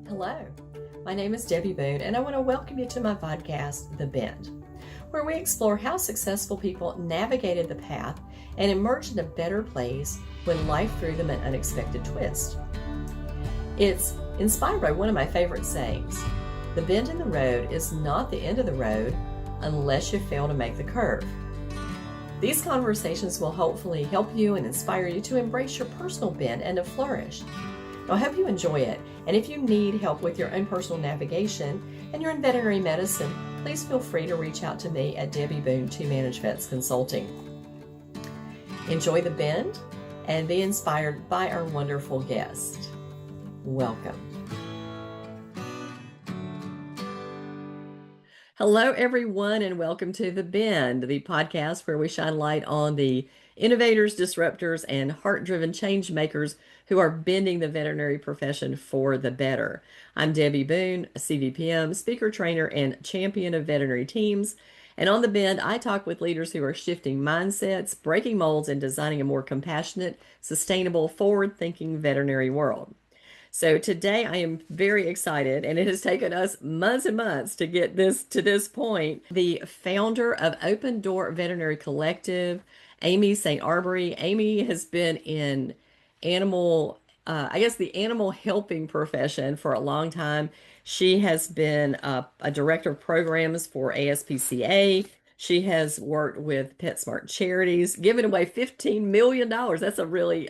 Hello, my name is Debbie Boone, and I want to welcome you to my podcast, The Bend, where we explore how successful people navigated the path and emerged in a better place when life threw them an unexpected twist. It's inspired by one of my favorite sayings: the bend in the road is not the end of the road unless you fail to make the curve. These conversations will hopefully help you and inspire you to embrace your personal bend and to flourish. I hope you enjoy it, and if you need help with your own personal navigation and you're in veterinary medicine, please feel free to reach out to me at Debbie Boone to Manage Vets Consulting. Enjoy the bend and be inspired by our wonderful guest. Welcome. Hello, everyone, and welcome to The Bend, the podcast where we shine light on the innovators, disruptors, and heart-driven change makers who are bending the veterinary profession for the better. I'm Debbie Boone, a CVPM, speaker trainer, and champion of veterinary teams. And on The Bend, I talk with leaders who are shifting mindsets, breaking molds, and designing a more compassionate, sustainable, forward-thinking veterinary world. So today I am very excited, and it has taken us months and months to get this to this point. The founder of Open Door Veterinary Collective, Aimee St. Arbery. Aimee has been in the animal helping profession for a long time. She has been a director of programs for ASPCA. She has worked with PetSmart Charities, giving away $15 million. That's a really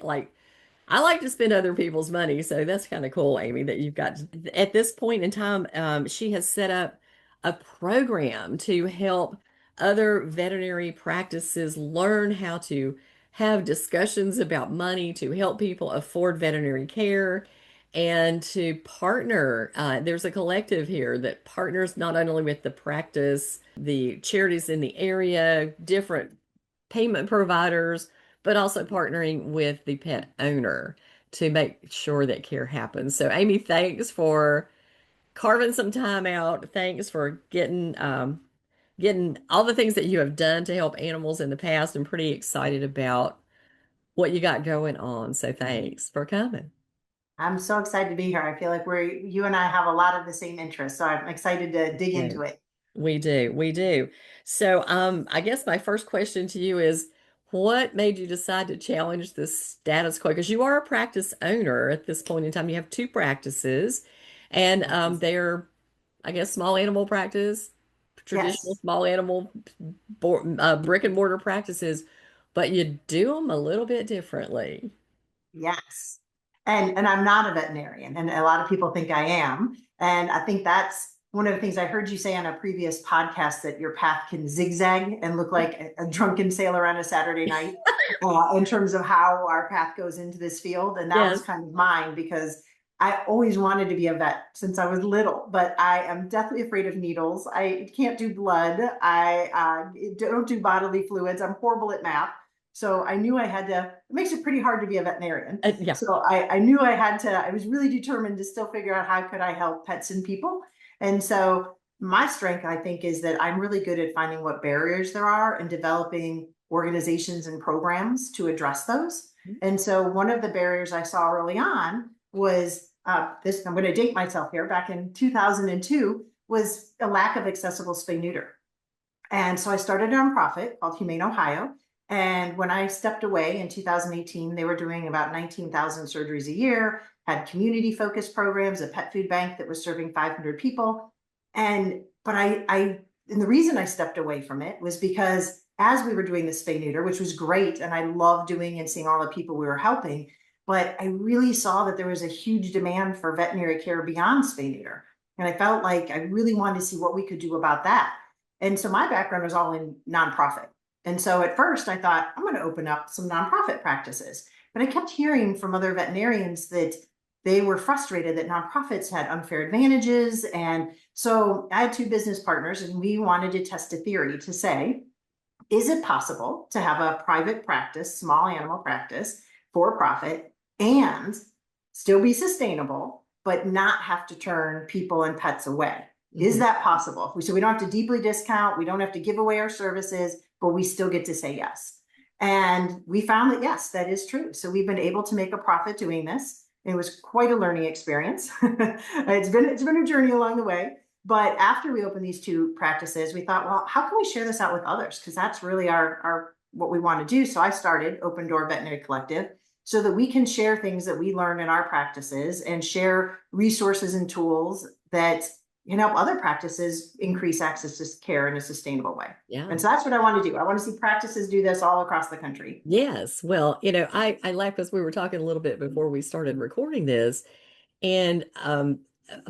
I like to spend other people's money, so that's kind of cool, Aimee, that you've got. At this point in time, she has set up a program to help other veterinary practices learn how to have discussions about money to help people afford veterinary care and to partner. There's a collective here that partners not only with the practice, the charities in the area, different payment providers, but also partnering with the pet owner to make sure that care happens. So, Aimee, thanks for carving some time out. Thanks for getting all the things that you have done to help animals in the past. I'm pretty excited about what you got going on. So, thanks for coming. I'm so excited to be here. I feel like you and I have a lot of the same interests, so I'm excited to dig Yeah, into it. we do. We do. So, I guess my first question to you is, what made you decide to challenge the status quo? Because you are a practice owner at this point in time. You have two practices, and they're, I guess, small animal practice, traditional Yes, small animal brick and mortar practices, but you do them a little bit differently. yes. And I'm not a veterinarian, and a lot of people think I am. And I think that's one of the things I heard you say on a previous podcast, that your path can zigzag and look like a drunken sailor on a Saturday night, in terms of how our path goes into this field. And that was Yes. kind of mine, because I always wanted to be a vet since I was little, but I am deathly afraid of needles. I can't do blood. I don't do bodily fluids. I'm horrible at math. So I knew I had to, it makes it pretty hard to be a veterinarian. Yeah. So I knew I had to, I was really determined to still figure out how could I help pets and people. And so my strength, I think, is that I'm really good at finding what barriers there are and developing organizations and programs to address those. And so one of the barriers I saw early on was this, I'm going to date myself here, back in 2002, was a lack of accessible spay neuter. And so I started a nonprofit called Humane Ohio. And when I stepped away in 2018, they were doing about 19,000 surgeries a year, had community focused programs, a pet food bank that was serving 500 people. And the reason I stepped away from it was because as we were doing the spay neuter, which was great, and I loved doing and seeing all the people we were helping, but I really saw that there was a huge demand for veterinary care beyond spay neuter. And I felt like I really wanted to see what we could do about that. And so my background was all in nonprofit. And so at first I thought, I'm going to open up some nonprofit practices. But I kept hearing from other veterinarians that they were frustrated that nonprofits had unfair advantages. And so I had two business partners, and we wanted to test a theory to say, is it possible to have a private practice, small animal practice, for profit, and still be sustainable, but not have to turn people and pets away? Is that possible? So we don't have to deeply discount, we don't have to give away our services, but we still get to say yes. And we found that yes, that is true. So we've been able to make a profit doing this. It was quite a learning experience. It's been a journey along the way. But after we opened these two practices, we thought, well, how can we share this out with others? Because that's really our what we want to do. So I started Open Door Veterinary Collective so that we can share things that we learn in our practices and share resources and tools that can help other practices increase access to care in a sustainable way. Yeah. And so that's what I want to do. I want to see practices do this all across the country. Yes. Well, I laugh because we were talking a little bit before we started recording this. And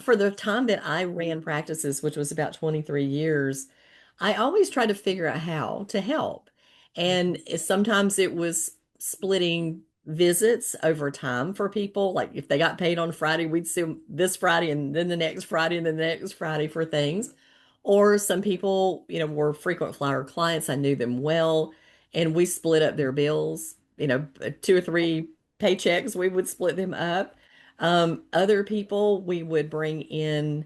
for the time that I ran practices, which was about 23 years, I always tried to figure out how to help. And sometimes it was splitting visits over time for people. Like if they got paid on Friday, we'd see them this Friday and then the next Friday and then the next Friday for things. Or some people, were frequent flyer clients. I knew them well, and we split up their bills, two or three paychecks, we would split them up. Other people we would bring in.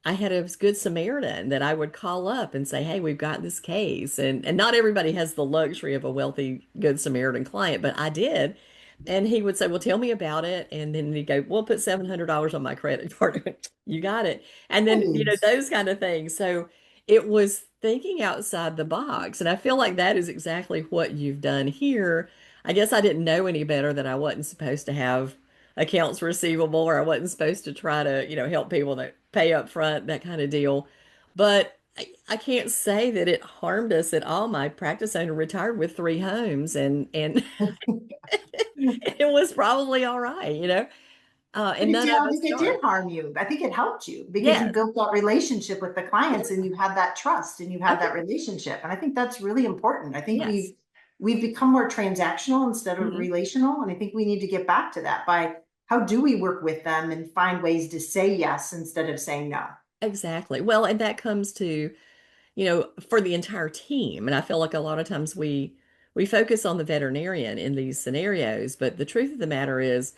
I had a good Samaritan that I would call up and say, "Hey, we've got this case," and not everybody has the luxury of a wealthy good Samaritan client, but I did. And he would say, "Well, tell me about it," and then he'd go, "We'll put $700 on my credit card." You got it. And then Nice. those kind of things. So it was thinking outside the box, and I feel like that is exactly what you've done here. I guess I didn't know any better that I wasn't supposed to have accounts receivable, or I wasn't supposed to try to, help people that pay up front, that kind of deal. But I can't say that it harmed us at all. My practice owner retired with three homes, and it was probably all right, But and none I of don't us think it did charged. harm you. I think it helped you because you Yes. built that relationship with the clients and you had that trust and you had Okay. that relationship. And I think that's really important. I think Yes. we've become more transactional instead of Mhm. relational. And I think we need to get back to that by how do we work with them and find ways to say yes instead of saying no. Exactly. Well, and that comes to, for the entire team. And I feel like a lot of times we focus on the veterinarian in these scenarios, but the truth of the matter is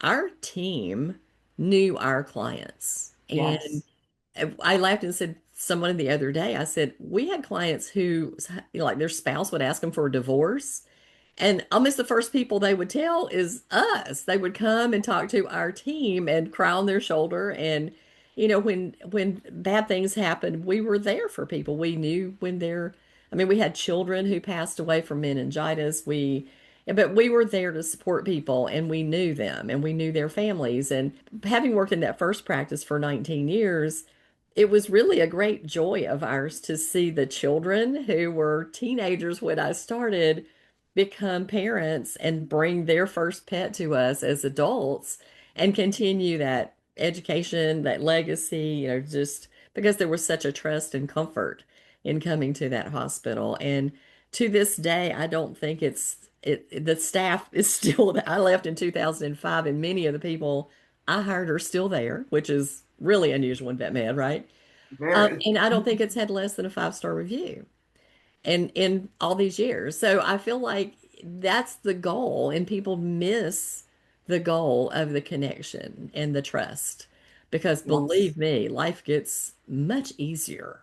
our team knew our clients. And Yes. I laughed and said someone the other day, I said, we had clients who, like their spouse would ask them for a divorce. And almost the first people they would tell is us. They would come and talk to our team and cry on their shoulder. And, when bad things happened, we were there for people. We knew when I mean, we had children who passed away from meningitis. But we were there to support people, and we knew them and we knew their families. And having worked in that first practice for 19 years, it was really a great joy of ours to see the children who were teenagers when I started become parents and bring their first pet to us as adults and continue that education, that legacy, just because there was such a trust and comfort in coming to that hospital. And to this day, I don't think the staff is still, I left in 2005, and many of the people I hired are still there, which is really unusual in vet med, right? Very. And I don't think it's had less than a 5-star review and in all these years. So I feel like that's the goal, and people miss the goal of the connection and the trust. Because Yes. believe me, life gets much easier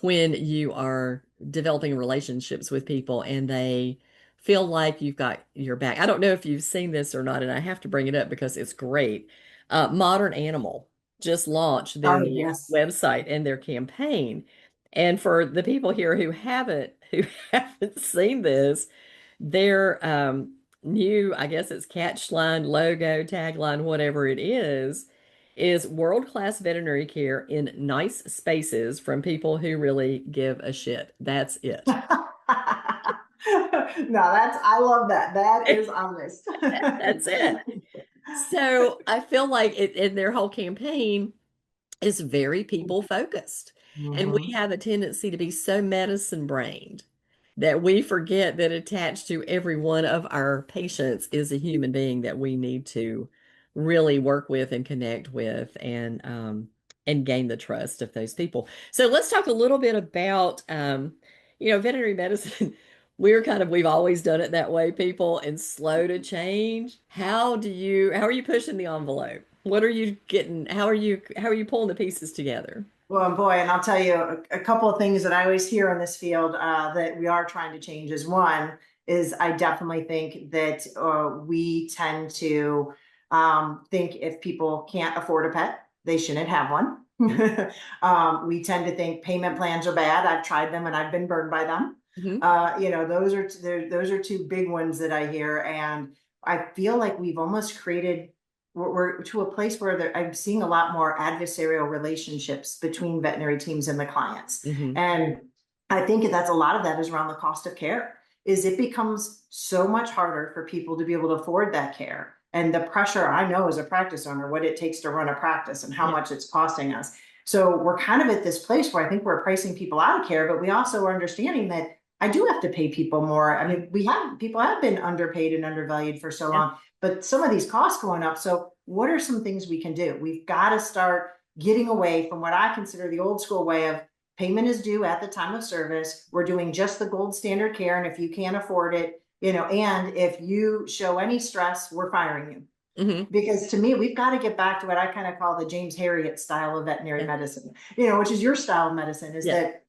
when you are developing relationships with people and they feel like you've got your back. I don't know if you've seen this or not, and I have to bring it up because it's great. Modern Animal just launched their Oh, new yes. website and their campaign. And for the people here who haven't seen this, their new, I guess it's catch line, logo, tagline, whatever it is world-class veterinary care in nice spaces from people who really give a shit. That's it. No, I love that. That is honest. That's it. So I feel like it in their whole campaign is very people focused. And we Mhm. have a tendency to be so medicine brained that we forget that attached to every one of our patients is a human being that we need to really work with and connect with and gain the trust of those people. So let's talk a little bit about veterinary medicine. We've always done it that way, people, and slow to change. How are you pushing the envelope? What are you getting? How are you pulling the pieces together? Well, boy, and I'll tell you a couple of things that I always hear in this field that we are trying to change. Is, one, is I definitely think that we tend to, think if people can't afford a pet, they shouldn't have one. We tend to think payment plans are bad. I've tried them and I've been burned by them. Mm-hmm. Those are two big ones that I hear, and I feel like we've almost created we're to a place where I'm seeing a lot more adversarial relationships between veterinary teams and the clients. Mm-hmm. And I think that's a lot of that is around the cost of care, is it becomes so much harder for people to be able to afford that care. And the pressure I know as a practice owner, what it takes to run a practice and how Yeah. much it's costing us. So we're kind of at this place where I think we're pricing people out of care, but we also are understanding that I do have to pay people more. I mean, people have been underpaid and undervalued for so Yeah. long, but some of these costs going up. So what are some things we can do? We've got to start getting away from what I consider the old school way of payment is due at the time of service. We're doing just the gold standard care. And if you can't afford it, and if you show any stress, we're firing you. Mm-hmm. Because to me, we've got to get back to what I kind of call the James Herriot style of veterinary Yeah. medicine, which is your style of medicine, is Yeah. that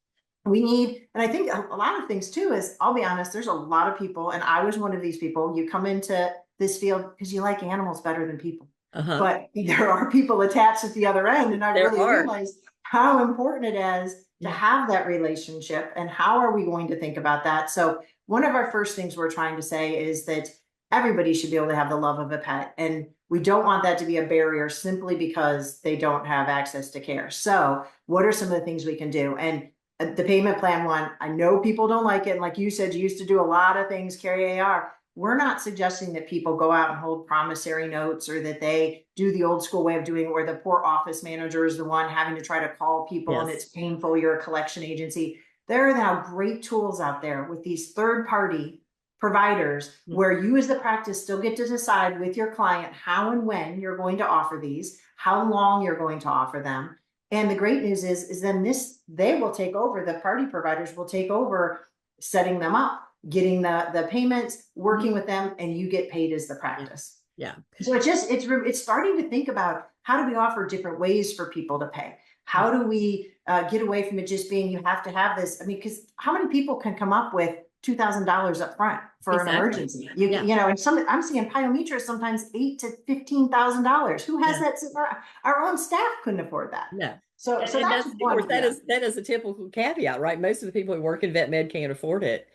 we need, and I think a lot of things too is, I'll be honest, there's a lot of people, and I was one of these people, you come into this field because you like animals better than people. Uh-huh. But there are people attached at the other end, and I There really are. realized how important it is to Yeah. have that relationship, and how are we going to think about that. So one of our first things we're trying to say is that everybody should be able to have the love of a pet, and we don't want that to be a barrier simply because they don't have access to care. So what are some of the things we can do? And the payment plan one, I know people don't like it. And like you said, you used to do a lot of things, carry AR. We're not suggesting that people go out and hold promissory notes, or that they do the old school way of doing it where the poor office manager is the one having to try to call people and Yes. it's painful. You're a collection agency. There are now great tools out there with these third party providers Mm-hmm. where you as the practice still get to decide with your client how and when you're going to offer these, how long you're going to offer them. And the great news is then they will take over, the party providers will take over setting them up, getting the payments, working with them, and you get paid as the Yeah. practice. Yeah. So it's starting to think about, how do we offer different ways for people to pay? How Yeah. do we get away from it just being, you have to have this? I mean, because how many people can come up with $2,000 up front for an Exactly. emergency? Yeah. And I'm seeing pyometrists sometimes $8,000 to $15,000. Who has Yeah. that? Our own staff couldn't afford that. No. So And that's that's, of one course, idea. that is a typical caveat, right? Most of the people who work in vet med can't afford it.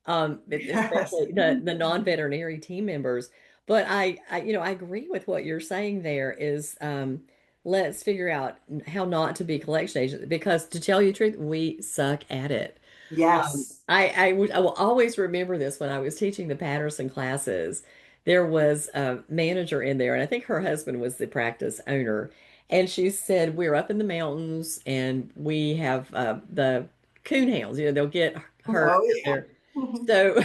Yes. Especially the non-veterinary team members. But I agree with what you're saying there is let's figure out how not to be collection agents, because to tell you the truth, we suck at it. Yes. I will always remember this when I was teaching the Patterson classes. There was a manager in there, and I think her husband was the practice owner. And she said, we're up in the mountains and we have the coon hounds, they'll get hurt Oh yeah. there. So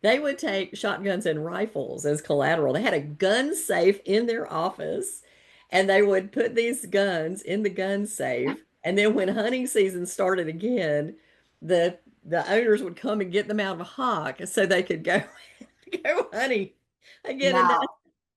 they would take shotguns and rifles as collateral. They had a gun safe in their office, and they would put these guns in the gun safe. And then when hunting season started again, the owners would come and get them out of a hawk so they could go go hunting again. And Now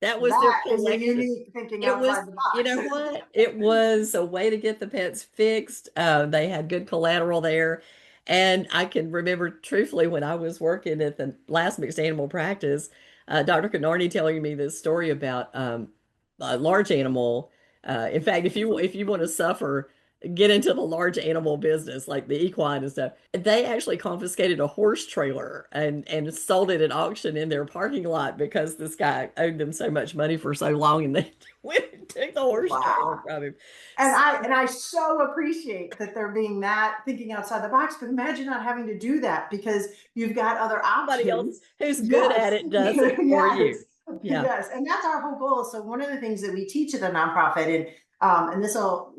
that was their that is a collection. unique thinking It was, outside the you box. know what? It was a way to get the pets fixed. They had good collateral there. And I can remember truthfully when I was working at the last mixed animal practice, Dr. Canarney telling me this story about a large animal. In fact, if you want to suffer, get into the large animal business like the equine and stuff. They actually confiscated a horse trailer and sold it at auction in their parking lot because this guy owed them so much money for so long, and they went and took the horse trailer Wow. from him. And So I so appreciate that they're being that thinking outside the box, but imagine not having to do that because you've got other somebody else options. who's good at Yes. it does it for Yes. you. Yeah. Yes. And that's our whole goal. So one of the things that we teach at the nonprofit, and this will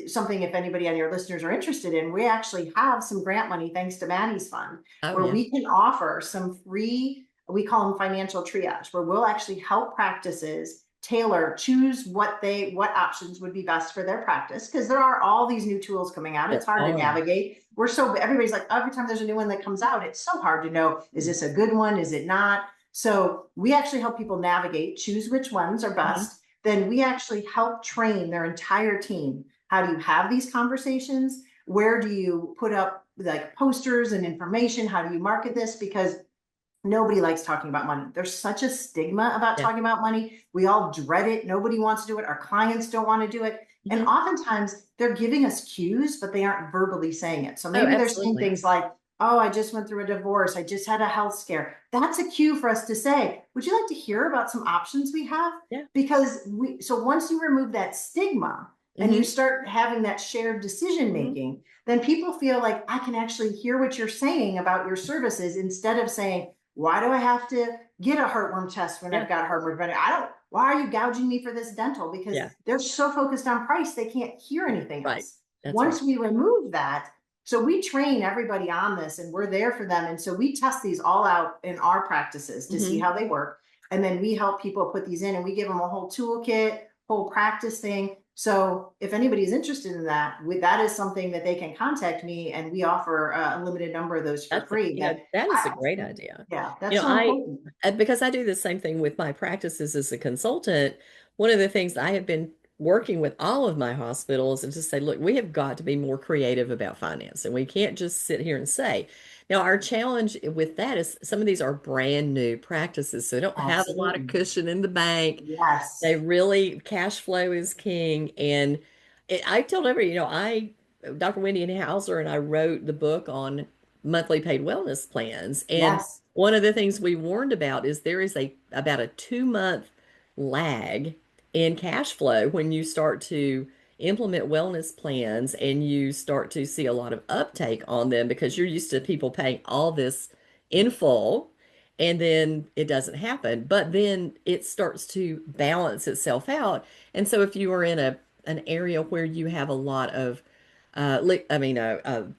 something if anybody on your listeners are interested in, we actually have some grant money thanks to Maddie's fund, Oh where yeah. we can offer some free, we call them financial triage, where we'll actually help practices choose what options would be best for their practice, because there are all these new tools coming out. It's There hard to are. navigate. Everybody's like, every time there's a new one that comes out, it's so hard to know, is this a good one, is it not? So we actually help people navigate, choose which ones are Mhm. best. Then we actually help train their entire team. How do you have these conversations? Where do you put up like posters and information? How do you market this? Because Nobody likes talking about money. There's such a stigma about Yeah. talking about money. We all dread it. Nobody wants to do it. Our clients don't want to do it. And Hmm. oftentimes they're giving us cues, but they aren't verbally saying it. So Oh, maybe they're saying absolutely. things like, oh, I just went through a divorce. I just had a health scare. That's a cue for us to say, would you like to hear about some options we have? Yeah. Because so once you remove that stigma and you Hmm. start having that shared decision Hmm. making, then people feel like I can actually hear what you're saying about your services instead of saying, why do I have to get a heartworm test when Yeah. I've got heartworm? I don't, why are you gouging me for this dental? Because Yeah. they're so focused on price, they can't hear anything Right. else. That's right. Once we remove that, so we train everybody on this and we're there for them. And so we test these all out in our practices to see Hmm. how they work. And then we help people put these in and we give them a whole toolkit, whole practice thing. So if anybody's interested in that, that is something that they can contact me, and we offer a limited number of those for That's, free. that is a I, great idea. yeah, You that's know, so important. because I do the same thing with my practices as a consultant, one of the things I have been working with all of my hospitals is to say, look, we have got to be more creative about finance, and we can't just sit here and say. Now, our challenge with that is some of these are brand new practices, so they don't have a lot of Absolutely. cushion in the bank. They Yes. really, cash flow is king. And I told everybody, Dr. Wendy and Hauser and I wrote the book on monthly paid wellness plans. And Yes. one of the things we warned about is there is about a 2 month lag in cash flow when you start to implement wellness plans and you start to see a lot of uptake on them because you're used to people paying all this in full and then it doesn't happen. But then it starts to balance itself out. And so if you are in an area where you have a lot of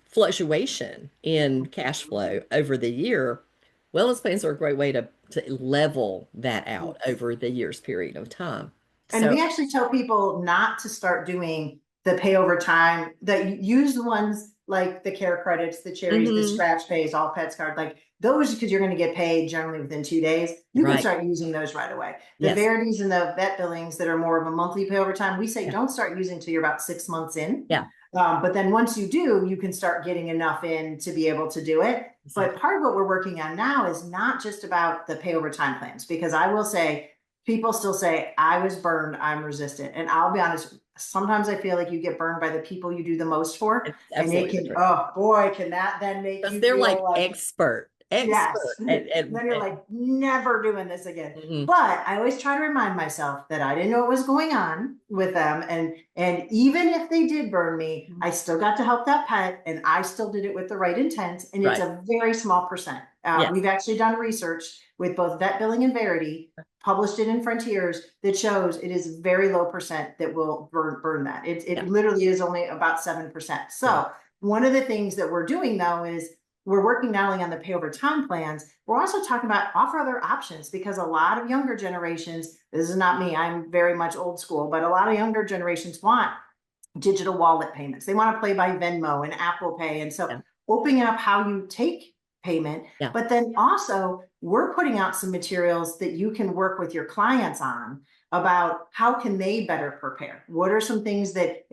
fluctuation in cash flow over the year, wellness plans are a great way to level that out Yes. over the year's period of time. And So, we actually tell people not to start doing the pay over time, that you use the ones like the care credits, the cherries, the mhm, scratch pays, all pets card, like those, because you're going to get paid generally within 2 days. You can right. start using those right away. The Yes. verities and the vet billings that are more of a monthly pay over time, we say Yeah. don't start using until you're about 6 months in. Yeah. But then once you do, you can start getting enough in to be able to do it. But Exactly. part of what we're working on now is not just about the pay over time plans, because I will say, people still say, I was burned, I'm resistant. And I'll be honest, sometimes I feel like you get burned by the people you do the most for. It's And it absolutely can, true. oh boy, can that then make Because you they're feel like like, yes. expert And then you're like, never doing this again. mhm. But I always try to remind myself that I didn't know what was going on with them. And even if they did burn me, I still got to help that pet and I still did it with the right intent. And it's Right. a very small percent. Yes. We've actually done research with both vet billing and Verity, published it in Frontiers, that shows it is very low percent that will burn that. It Yeah. literally is only about 7%. Yeah. So one of the things that we're doing though is we're working not only on the pay over time plans, we're also talking about offer other options, because a lot of younger generations, this is not me, I'm very much old school, but a lot of younger generations want digital wallet payments. They want to play by Venmo and Apple Pay. And so Yeah. opening up how you take payment, Yeah. but then also we're putting out some materials that you can work with your clients on about how can they better prepare. What are some things that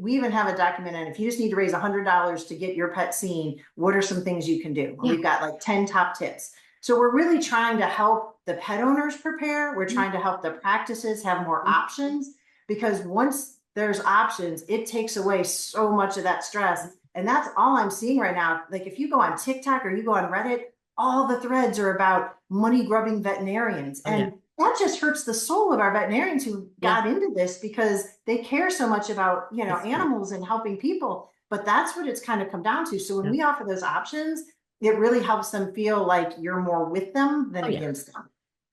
we even have a document on, if you just need to raise $100 to get your pet seen, what are some things you can do? And Yeah. we've got like 10 top tips. So we're really trying to help the pet owners prepare. We're Mhm. trying to help the practices have more Mhm. options, because once there's options, it takes away so much of that stress. And that's all I'm seeing right now. Like if you go on TikTok or you go on Reddit, all the threads are about money grubbing veterinarians. Oh, yeah. And that just hurts the soul of our veterinarians who Yeah. got into this because they care so much about, That's right. animals and helping people. But that's what it's kind of come down to. So when Yeah. we offer those options, it really helps them feel like you're more with them than Oh, yeah. against them.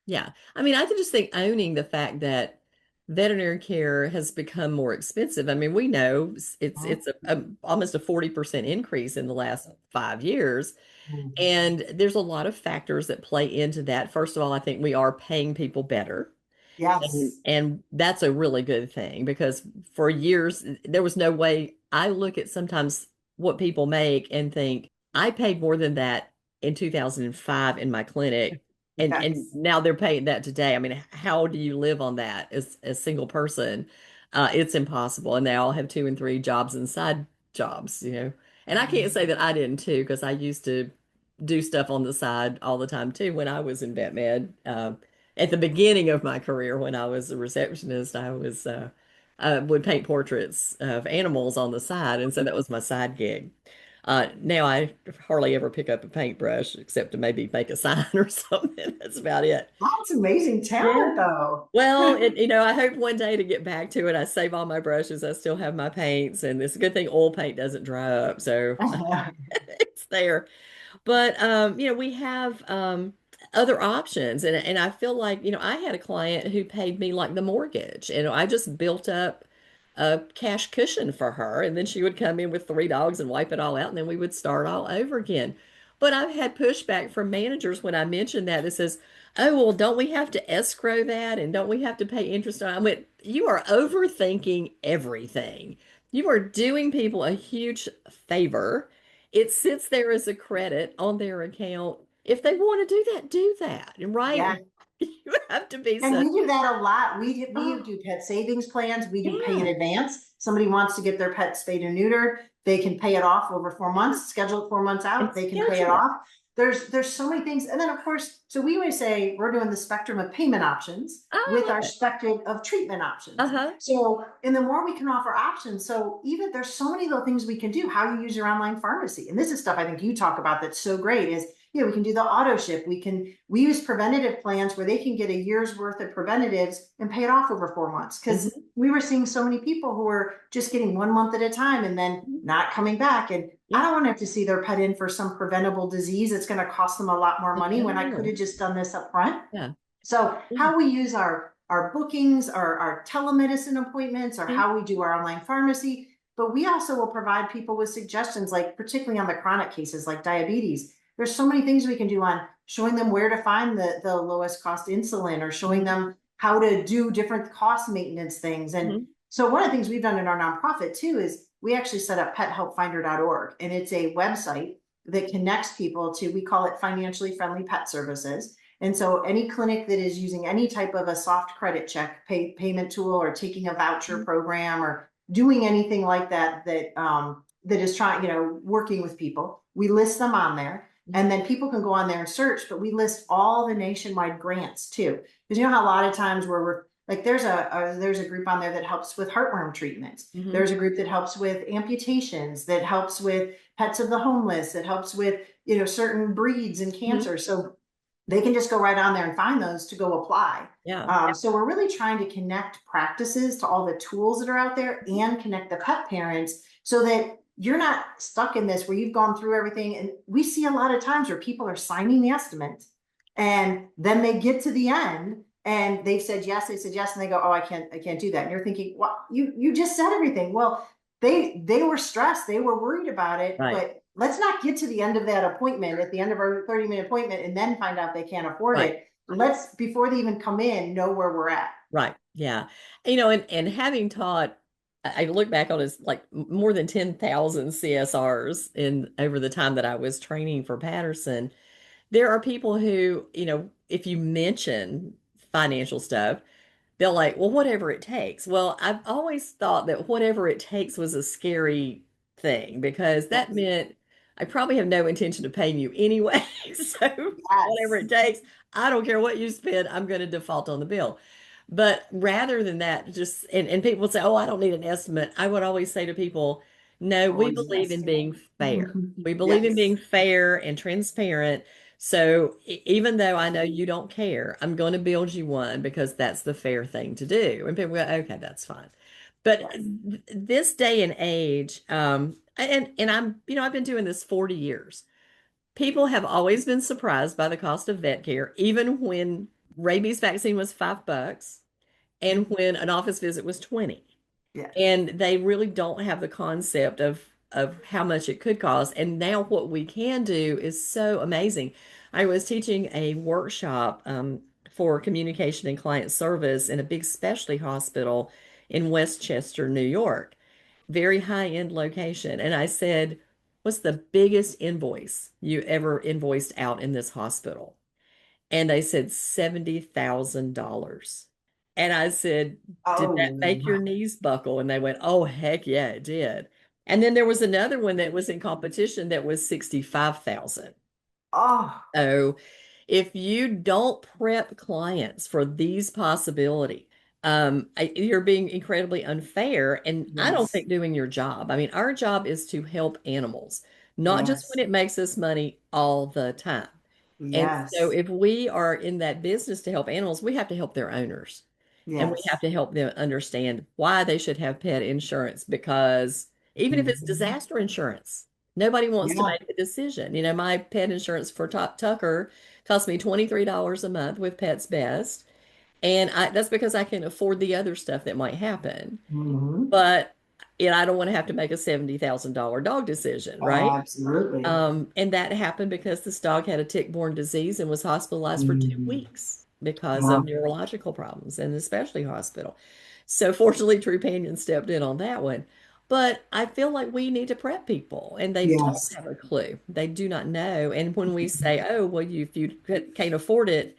Yeah. I mean, I can just think owning the fact that veterinary care has become more expensive. I mean, we know it's almost a 40% increase in the last 5 years. And there's a lot of factors that play into that. First of all, I think we are paying people better. Yes. And that's a really good thing because for years there was no way I look at sometimes what people make and think I paid more than that in 2005 in my clinic and Yes. now they're paying that today. I mean, how do you live on that as a single person? It's impossible. And they all have two and three jobs and side jobs. And I can't say that I didn't too because I used to do stuff on the side all the time too. When I was in vet med, at the beginning of my career, when I was a receptionist, I would paint portraits of animals on the side, and so that was my side gig. Now I hardly ever pick up a paintbrush except to maybe make a sign or something. That's about it. That's amazing talent, Yeah. though. Well, I hope one day to get back to it. I save all my brushes. I still have my paints, and it's a good thing oil paint doesn't dry up, so it's there. But we have other options, and I feel like, I had a client who paid me like the mortgage, and I just built up a cash cushion for her, and then she would come in with three dogs and wipe it all out, and then we would start all over again. But I've had pushback from managers when I mentioned that says, "Oh, well, don't we have to escrow that, and don't we have to pay interest on it?" I went, "You are overthinking everything. You are doing people a huge favor. It sits there as a credit on their account. If they want to do that, right? Yeah. You have to be And such, we do that a lot. We oh, do pet savings plans. We do pay in yeah, advance. Somebody wants to get their pet spayed or neutered. They can pay it off over four yeah, months, schedule it 4 months and out. They can pay it schedule it. off. There's so many things. And then of course, so we always say we're doing the spectrum of payment options I with love our it. spectrum of treatment options. Uh-huh. So, and the more we can offer options, so even there's so many little things we can do, how you use your online pharmacy. And this is stuff I think you talk about that's so great is, we can do the auto ship. We use preventative plans where they can get a year's worth of preventatives and pay it off over 4 months. Because Hmm. we were seeing so many people who were just getting 1 month at a time and then not coming back. And I Yeah. don't want to have to see their pet in for some preventable disease. It's going to cost them a lot more money when I could No. have just done this up front. Yeah. So Yeah. how we use our bookings, our telemedicine appointments, or Mhm. how we do our online pharmacy, but we also will provide people with suggestions, like particularly on the chronic cases like diabetes. There's so many things we can do on showing them where to find the lowest cost insulin, or showing Mhm. them how to do different cost maintenance things. And Mhm. so one of the things we've done in our nonprofit too is we actually set up pethelpfinder.org, and it's a website that connects people to, we call it financially friendly pet services. And so any clinic that is using any type of a soft credit check payment tool, or taking a voucher program, or doing anything like that, that is trying, working with people, we list them on there. And then people can go on there and search, but we list all the nationwide grants too. Because you know how a lot of times where we're like, there's a group on there that helps with heartworm treatments. Mhm. There's a group that helps with amputations, that helps with pets of the homeless, that helps with, certain breeds and Mhm. cancer. So they can just go right on there and find those to go apply. Yeah. So we're really trying to connect practices to all the tools that are out there, and connect the pet parents so that you're not stuck in this where you've gone through everything. And we see a lot of times where people are signing the estimate and then they get to the end and they said yes, and they go, oh, I can't do that. And you're thinking, well, you just said everything. Well, they were stressed, they were worried about it, Right. but let's not get to the end of that appointment, at the end of our 30-minute appointment, and then find out they can't afford Right. it. Let's, before they even come in, know where we're at. Right. Yeah. And having taught, I look back on as like more than 10,000 CSRs in over the time that I was training for Patterson. There are people who, if you mention financial stuff, they're like, well, whatever it takes. Well, I've always thought that whatever it takes was a scary thing, because that Yes. meant I probably have no intention of paying you anyway. So whatever Yes. it takes, I don't care what you spend, I'm going to default on the bill. But rather than that, and people would say, oh, I don't need an estimate. I would always say to people, no, we Always believe in yes. being fair. We believe in Yes. being fair and transparent. So even though I know you don't care, I'm going to build you one because that's the fair thing to do. And people go, okay, that's fine. But Yes. this day and age, and I've been doing this 40 years. People have always been surprised by the cost of vet care, even when rabies vaccine was $5 and when an office visit was 20. Yes. And they really don't have the concept of how much it could cost. And now what we can do is so amazing. I was teaching a workshop for communication and client service in a big specialty hospital in Westchester, New York, very high-end location. And I said, what's the biggest invoice you ever invoiced out in this hospital? And they said $70,000. And I said, did that Oh, make your knees buckle? And they went, oh, heck yeah, it did. And then there was another one that was in competition that was 65,000. Oh, So if you don't prep clients for these possibility, you're being incredibly unfair, and I don't yes, think doing your job. I mean, our job is to help animals, not just when yes, it makes us money all the time. And so yes, if we are in that business to help animals, we have to help their owners. And we have yes. to help them understand why they should have pet insurance because even if it's Mhm. disaster insurance, nobody wants to Yeah. make a decision. You know, my pet insurance for Top Tucker cost me $23 a month with Pets Best. And that's because I can afford the other stuff that might happen. Mhm. But I don't want to have to make a $70,000 dog decision, right? Absolutely. And that happened because this dog had a tick-borne disease and was hospitalized for two Mhm. weeks because of Wow. neurological problems in the specialty hospital. So fortunately, Trupanion stepped in on that one. But I feel like we need to prep people, and they don't Yes. have a clue. They do not know. And when we say, "Oh, well, if you can't afford it,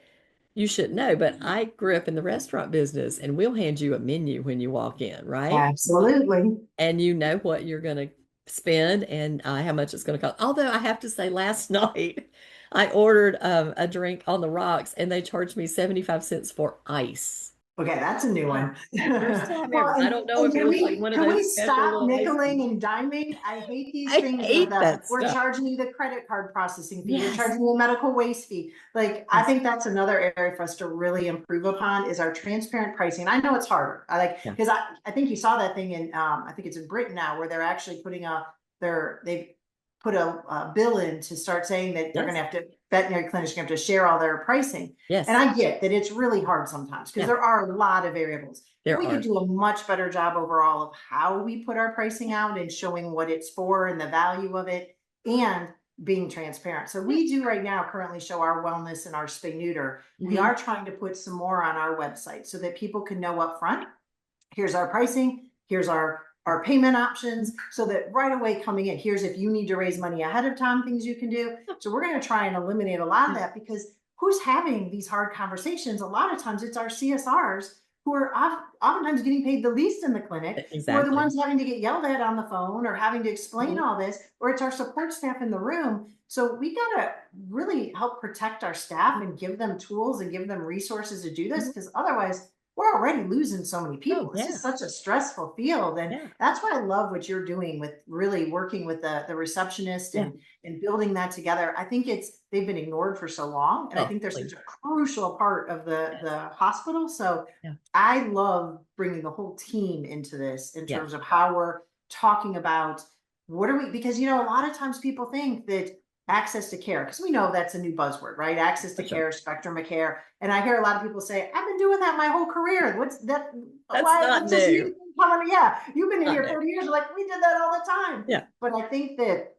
you should know." But I grew up in the restaurant business, and we'll hand you a menu when you walk in, right? Absolutely. And you know what you're going to spend and how much it's going to cost. Although I have to say, last night I ordered a drink on the rocks and they charged me 75 cents for ice. Okay, that's a new Oh, one. first time Well, ever. I don't know and if it was like one of can those we special stop little ice nickeling creams. and diming? I hate these I things with hate that we're stuff. charging you the credit card processing fee, we're Yes. charging you a medical waste fee. Like I Yes. think that's another area for us to really improve upon is our transparent pricing. I know it's harder. I like Yeah. because I think you saw that thing in I think it's in Britain now where they're actually putting they've put a bill in to start saying that they're going Yes. to have to veterinary clinics are going to have to share all their pricing. And Yes. I get that it's really hard sometimes because Yeah. there are a lot of variables. But There we could are. do a much better job overall of how we put our pricing Yeah. out and showing what it's for and the value of it and being transparent. So Yeah. we do right now currently show our wellness and our spay neuter. We Hmm. are trying to put some more on our website so that people can know up front here's our pricing, here's our payment options, so that right away coming in, here's if you need to raise money ahead of time, things you can do. So we're going to try and eliminate a lot of Yeah. that because who's having these hard conversations? A lot of times it's our CSRs who are oftentimes getting paid the least in the clinic, who are the Exactly. ones having to get yelled at on the phone or having to explain Mhm. all this, or it's our support staff in the room. So we got to really help protect our staff and give them tools and give them resources to do this Mhm. because otherwise we're already losing so many Oh, people. This yeah. is such a stressful field. And Yeah. that's why I love what you're doing with really working with the receptionist Yeah. and building that together. I think they've been ignored for so long. And I Oh, think they're such please. a crucial part of Yes. the hospital. So Yeah. I love bringing the whole team into this in Yeah. terms of how we're talking about what are we, because, a lot of times people think that access to care, because we know that's a new buzzword, right? Access to For sure. care, spectrum of care. And I hear a lot of people say, I've been doing that my whole career. What's that? That's Why? not What's this new. new thing coming? Yeah, you've been in Not here new. 30 years. Like, we did that all the time. Yeah. But I think that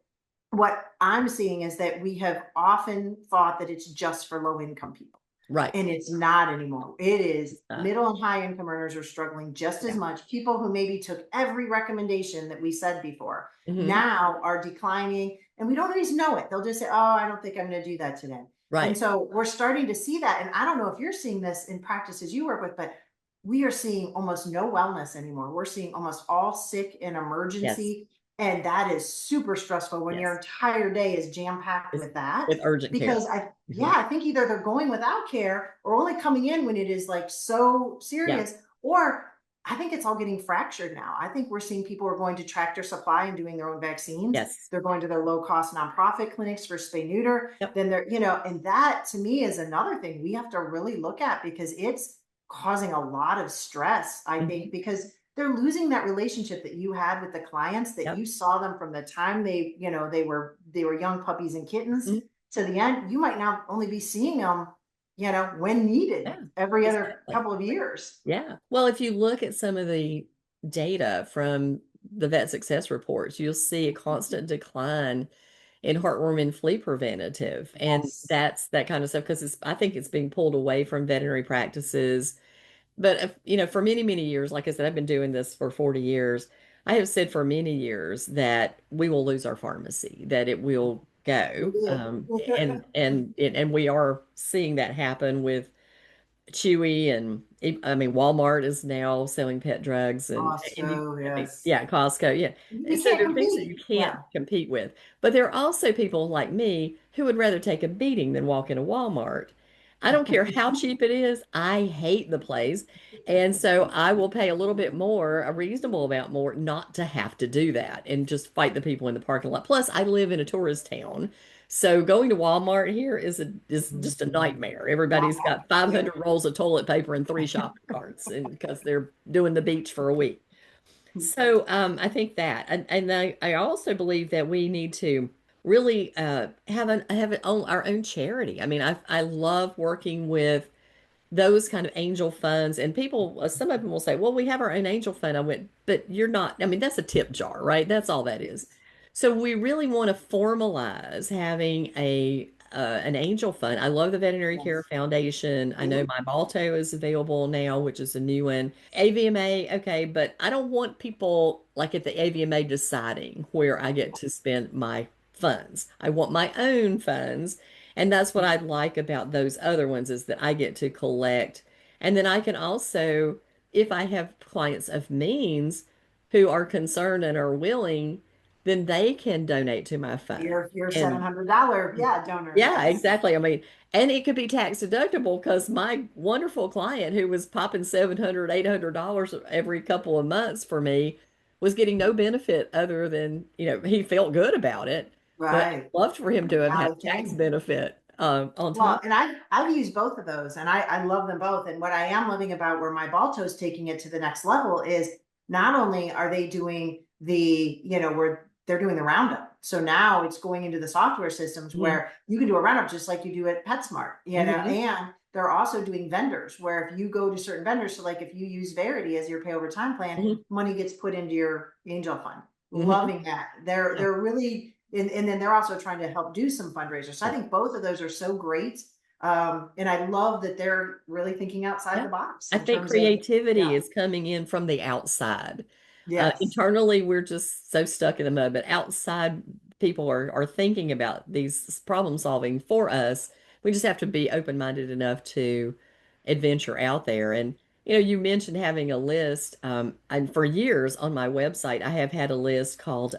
what I'm seeing is that we have often thought that it's just for low income people. Right. And it's not anymore. It is It's not. middle and high income earners are struggling just as Yeah. much. People who maybe took every recommendation that we said before Hmm. now are declining, and we don't always know it. They'll just say, oh, I don't think I'm going to do that today. And Right. so we're starting to see that. And I don't know if you're seeing this in practices you work with, but we are seeing almost no wellness anymore. We're seeing almost all sick and Yes. emergency. And that is super stressful when your Yes. entire day is jam packed It's with that. with urgent care. Because Hmm. yeah, I think either they're going without care or only coming in when it is like so Yeah. serious, or I think it's all getting fractured now. I think we're seeing people are going to Tractor Supply and doing their own vaccines. Yes. They're going to their low cost nonprofit clinics for spay neuter. Yep. Then and that to me is another thing we have to really look at because it's causing a lot of stress, I Hmm. think, because they're losing that relationship that you had with the clients that Yep. you saw them from the time they were young puppies and kittens Mhm. to the end. You might now only be seeing them, when needed Yeah. every other Exactly. couple of years. Yeah. Well, if you look at some of the data from the vet success reports, you'll see a constant decline in heartworm and flea preventative. And Yes. that's that kind of stuff because I think it's being pulled away from veterinary practices. But for many, many years, like I said, I've been doing this for 40 years. I have said for many years that we will lose our pharmacy, that it will We go. did. And we are seeing that happen with Chewy, and I mean Walmart is now selling pet drugs, and you, Costco, I mean, yes. yeah, Costco, yeah. And We so can't there are things that you compete. can't Yeah. compete with. But there are also people like me who would rather take a beating than walk into Walmart. I don't care how cheap it is. I hate the place. And so I will pay a little bit more, a reasonable amount more, not to have to do that and just fight the people in the parking lot. Plus, I live in a tourist town. So going to Walmart here is just a nightmare. Everybody's got Yeah. 500 rolls of toilet paper and three shopping carts, and because they're doing the beach for a week. So I think that, and I also believe that we need to really our own charity. I mean, I love working with those kind of angel funds, and people, some of them will say, well, we have our own angel fund. I went, but you're not, I mean, that's a tip jar, right? That's all that is. So we really want to formalize having an angel fund. I love the Veterinary Care Yes. Foundation. I know my Balto is available now, which is a new one. AVMA, okay, but I don't want people like at the AVMA deciding where I get to spend my funds. I want my own funds, and that's what I like about those other ones, is that I get to collect. And then I can also, if I have clients of means who are concerned and are willing, then they can donate to my fund. Your And $700, yeah, donor, yeah, yes. exactly. I mean, and it could be tax deductible because my wonderful client who was popping 700, $800 every couple of months for me was getting no benefit other than, he felt good about it, but Right. I'd loved for him to have had Valid tax thing. benefit on Well, top. and I've used both of those, and I love them both. And what I am loving about where my Balto's taking it to the next level is not only are they doing where they're doing the roundup. So now it's going into the software systems Mhm, where you can do a roundup just like you do at PetSmart, mhm, and they're also doing vendors where if you go to certain vendors, so like if you use Verity as your pay over time plan, mhm, money gets put into your angel fund. mhm. Loving that. They're Yeah, they're really and then they're also trying to help do some fundraisers. So I yeah, think both of those are so great. And I love that they're really thinking outside yeah. the box I in think terms of, creativity yeah, is coming in from the outside. yes. Internally, we're just so stuck in the mud, but outside, people are thinking about these problem solving for us. We just have to be open-minded enough to adventure out there. And you mentioned having a list. And for years on my website, I have had a list called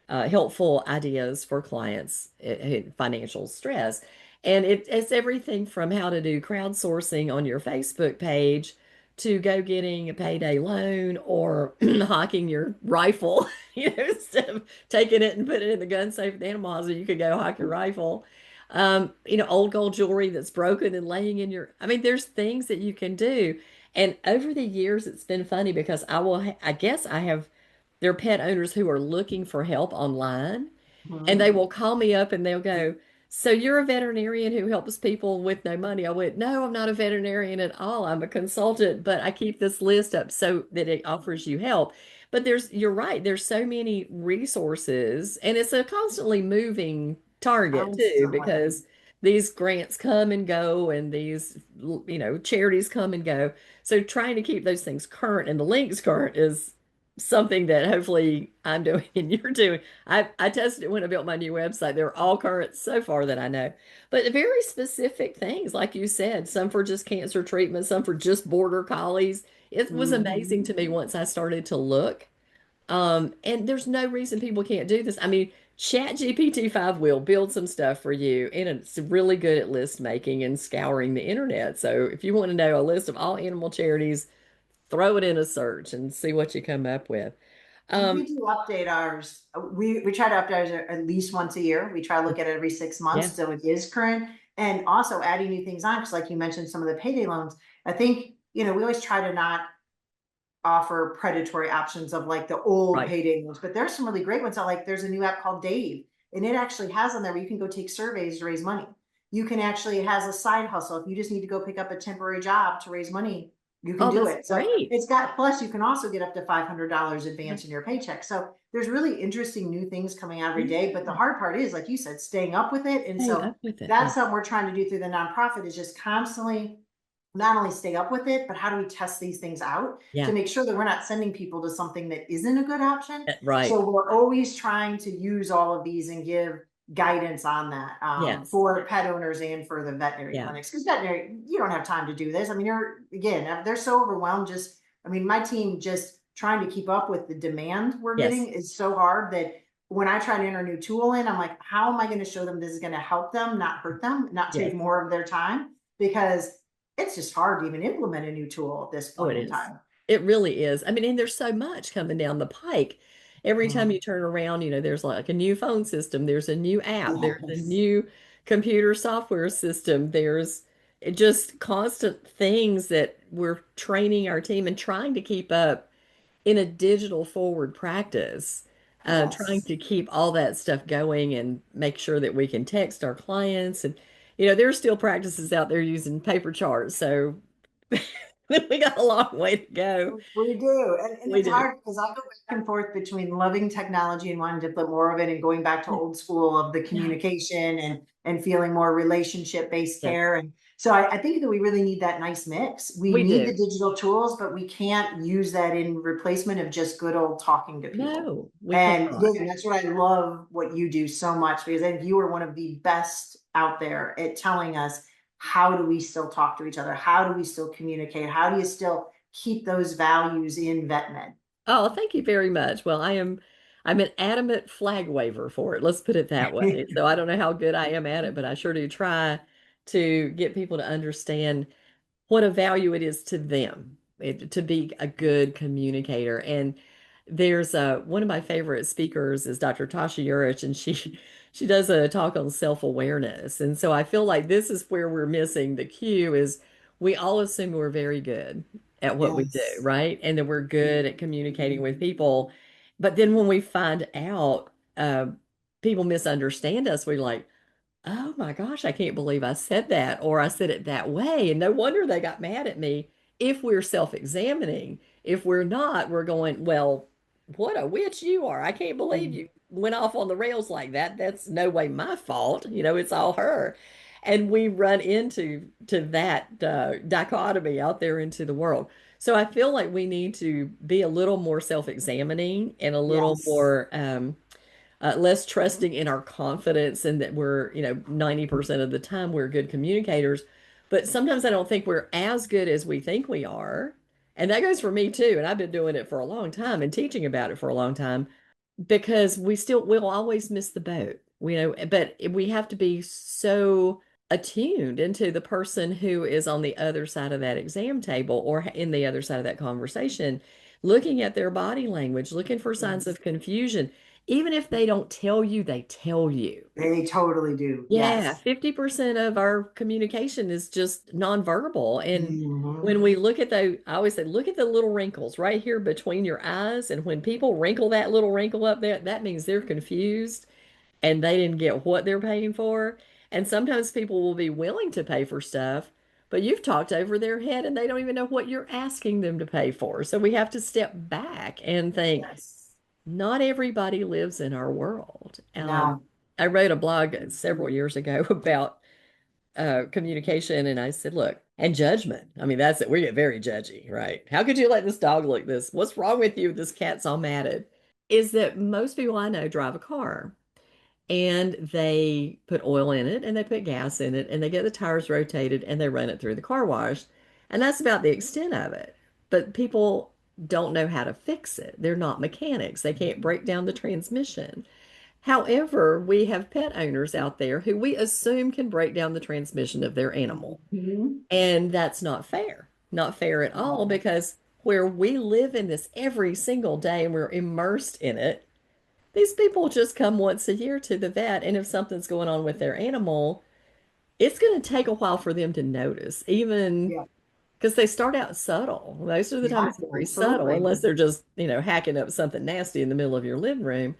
helpful ideas for clients in financial stress. And it's everything from how to do crowdsourcing on your Facebook page to go getting a payday loan or hawking your rifle, instead of taking it and putting it in the gun safe at the animal hospital, you could go hawk your rifle. Old gold jewelry that's broken and laying in I mean, there's things that you can do. And over the years, it's been funny because I guess I have, there are pet owners who are looking for help online, and they Mhm. will call me up and they'll go, so you're a veterinarian who helps people with no money? I went, no, I'm not a veterinarian at all. I'm a consultant, but I keep this list up so that it offers you help. But you're right, there's so many resources, and it's a constantly moving target too, Constantly. because these grants come and go, and these, charities come and go. So trying to keep those things current and the links current is something that hopefully I'm doing and you're doing. I tested it when I built my new website. They're all current so far that I know. But very specific things, like you said, some for just cancer treatment, some for just border collies. It was amazing Mhm. to me once I started to look. And there's no reason people can't do this. I mean, Chat GPT 5 will build some stuff for you, and it's really good at list making and scouring the internet. So if you want to know a list of all animal charities, throw it in a search and see what you come up with. We Um, do update ours. We try to update ours at least once a year. We try to look at it every 6 months, yeah, so it is current. And also adding new things on, because like you mentioned, some of the payday loans. I think, we always try to not offer predatory options of like the old right. payday loans, but there's some really great ones. Like there's a new app called Dave, and it actually has on there where you can go take surveys to raise money. You can actually, it has a side hustle. If you just need to go pick up a temporary job to raise money, you can Oh, do that's it. So great. it's got, plus you can also get up to $500 Yeah, advance in your paycheck. So there's really interesting new things coming out every day. But the yeah. hard part is, like you said, staying up with it. And Stay so up with it. Yeah, that's something we're trying to do through the nonprofit, is just constantly not only stay up with it, but how do we test these things out to yeah, make sure that we're not sending people to something that isn't a good option? right. So we're always trying to use all of these and give guidance on that Yes. for pet owners and for the veterinary Yeah. clinics. Because veterinary, you don't have time to do this. I mean, you're again, they're so overwhelmed. Just, I mean, my team just trying to keep up with the demand we're Yes. getting is so hard that when I try to enter a new tool in, I'm like, how am I going to show them this is going to help them, not hurt them, not Yes. take more of their time? Because it's just hard to even implement a new tool at this Oh, it point in is. time. It really is. I mean, and there's so much coming down the pike. Every time Mm. you turn around, there's like a new phone system, there's a new app, there's a Yes. new computer software system, there's just constant things that we're training our team and trying to keep up in a digital forward practice, trying Yes. to keep all that stuff going and make sure that we can text our clients. And, there's still practices out there using paper charts. So we got a long way to go. We do. And We it's do. hard because I go back and forth between loving technology and wanting to put more of it and going back to Yeah. old school of the Yeah. communication and feeling more relationship based Yes, care. And so I think that we really need that nice mix. We we need the do. digital tools, but we can't use that in replacement of just good old talking to people. No, we And cannot. again, that's what I love what you do so much because I think you are one of the best out there at telling us how do we still talk to each other? How do we still communicate? How do you still keep those values in vet med? Oh, thank you very much. Well, I'm an adamant flag waver for it. Let's put it that way. So I don't know how good I am at it, but I sure do try to get people to understand what a value it is to them to be a good communicator. And there's one of my favorite speakers is Dr. Tasha Urich, and she does a talk on self-awareness. And so I feel like this is where we're missing the cue is we all assume we're very good at what we do, Yes. right? And that we're good at communicating with people. But then when we find out people misunderstand us, we're like, oh my gosh, I can't believe I said that, or I said it that way. And no wonder they got mad at me if we're self-examining. If we're not, we're going, well, what a witch you are. I can't believe you went off on the rails like that. That's no way my fault. It's all her. And we run into that dichotomy out there into the world. So I feel like we need to be a little more self-examining and a little Yes. more less trusting in our confidence and that we're, 90% of the time we're good communicators. But sometimes I don't think we're as good as we think we are. And that goes for me too. And I've been doing it for a long time and teaching about it for a long time because we'll always miss the boat, but we have to be so attuned into the person who is on the other side of that exam table or in the other side of that conversation, looking at their body language, looking for signs Yes. of confusion. Even if they don't tell you, they tell you. They totally do. Yeah, Yes. 50% of our communication is just nonverbal. And Mhm. when we look at I always say, look at the little wrinkles right here between your eyes. And when people wrinkle that little wrinkle up there, that means they're confused and they didn't get what they're paying for. And sometimes people will be willing to pay for stuff, but you've talked over their head and they don't even know what you're asking them to pay for. So we have to step back and think, Yes. not everybody lives in our world. No. I wrote a blog several years ago about communication, and I said, look, and judgment. I mean, that's it. We get very judgy, right? How could you let this dog lick this? What's wrong with you? This cat's all matted. Is that most people I know drive a car and they put oil in it and they put gas in it and they get the tires rotated and they run it through the car wash. And that's about the extent of it. But people don't know how to fix it. They're not mechanics. They can't break down the transmission. However, we have pet owners out there who we assume can break down the transmission of their animal. Mhm. And that's not fair. Not fair at all No. because where we live in this every single day and we're immersed in it, these people just come once a year to the vet. And if something's going on with their animal, it's going to take a while for them to notice, even Yeah. because they start out subtle. Most of the time, Yeah. it's very subtle, Absolutely. unless they're just, hacking up something nasty in the middle of your living room.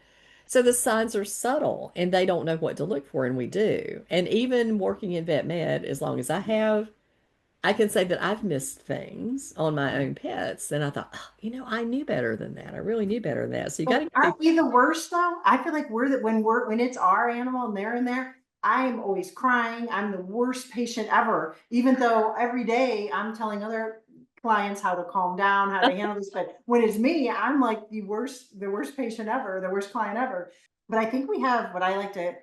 So the signs are subtle and they don't know what to look for, and we do. And even working in vet med, as long as I have, I can say that I've missed things on my own pets. And I thought, oh, I knew better than that. I really knew better than that. So you got to But give aren't people, we the worst though? I feel like we're that when it's our animal and they're in there, I am always crying. I'm the worst patient ever, even though every day I'm telling other clients how to calm down, how to handle this. But when it's me, I'm like the worst patient ever, the worst client ever. But I think we have what I like to